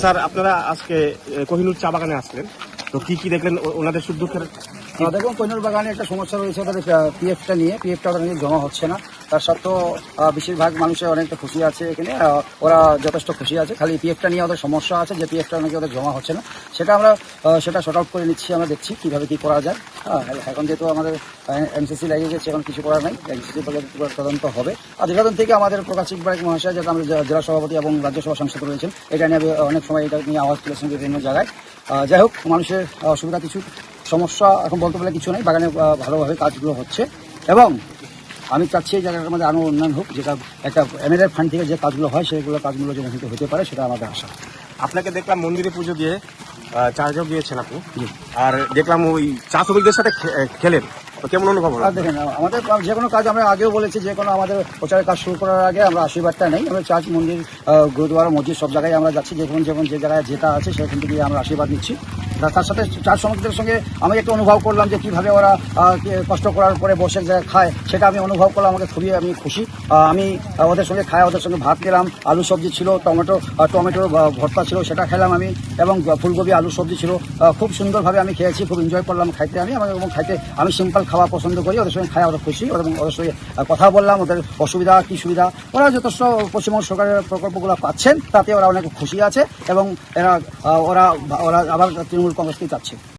Sir, আপনারা আজকে কোহিনুর চা বাগানে আসলেন, তো কি কি দেখলেন ওনাদের সুখ দুঃখের? দেখুন, কোহিনুর বাগানে একটা সমস্যা রয়েছে, ওদের পিএফটা ওদের জমা হচ্ছে না। তার সত্ত্বেও বেশিরভাগ মানুষের অনেকটা খুশি আছে এখানে, ওরা যথেষ্ট খুশি আছে। খালি পিএফটা নিয়ে ওদের সমস্যা আছে, যে পিএফটা নাকি ওদের জমা হচ্ছে না। সেটা শর্ট আউট করে নিচ্ছি, আমরা দেখছি কীভাবে কী করা যায়। এখন যেহেতু আমাদের এমসিসি লাগিয়ে গেছে, এখন কিছু করার নাই, এমসিসি তদন্ত হবে। আর দীর্ঘদিন থেকে আমাদের প্রকাশ বারিক মহাশয়, যেটা আমাদের জেলা সভাপতি এবং রাজ্যসভা সাংসদ রয়েছেন, এটা নিয়ে অনেক সময় এটা নিয়ে আওয়াজ তুলেছেন বিভিন্ন জায়গায়। যাই হোক, মানুষের অসুবিধা কিছু সমস্যা এখন বলতে বলে কিছু নেই, বাগানে ভালোভাবে কাজগুলো হচ্ছে। এবং আমি চাচ্ছি এই জায়গাটার মধ্যে আরও উন্নয়ন হোক, যেটা একটা এমএলএর ফান্ড থেকে যে কাজগুলো হয় কাজগুলো যেন হতে পারে, সেটা আমাদের আশা। আপনাকে দেখলাম মন্দিরে পুজো দিয়ে চার্জও গিয়েছেন আপনি, আর দেখলাম ওই চা শ্রমিকদের সাথে খেলেন, তো কেমন অনুভব হলো? দেখেন, আমাদের যে কোনো কাজ, আমরা আগেও বলেছি, যে কোনো আমাদের প্রচারের কাজ শুরু করার আগে আমরা আশীর্বাদটা নেই। আমরা চার্চ, মন্দির, গুরুদুয়ারা, মসজিদ সব জায়গায় আমরা যাচ্ছি, যেমন যে জায়গায় যেটা আছে সেখান থেকে গিয়ে আমরা আশীর্বাদ নিচ্ছি। তার সাথে চা শ্রমিকদের সঙ্গে আমি একটু অনুভব করলাম যে কীভাবে ওরা কষ্ট করার পরে বসে জায়গায় খায়, সেটা আমি অনুভব করলাম। আমাকে খুবই আমি খুশি। আমি ওদের সঙ্গে ওদের সঙ্গে ভাত খেলাম, আলু সবজি ছিল, টমেটোর ভর্তা ছিল, সেটা খেলাম আমি, এবং ফুলকপি আলু সবজি ছিল। খুব সুন্দরভাবে আমি খেয়েছি, খুব এনজয় করলাম খাইতে। এবং খাইতে আমি সিম্পল খাওয়া পছন্দ করি। ওদের সঙ্গে খাই, ওরা খুশি, এবং ওদের সঙ্গে কথা বললাম, ওদের অসুবিধা কী সুবিধা, ওরা যথেষ্ট পশ্চিমবঙ্গ সরকারের প্রকল্পগুলো পাচ্ছেন, তাতে ওরা অনেক খুশি আছে, এবং ওরা আবার তৃণমূল কংগ্রেসকেই চাচ্ছে।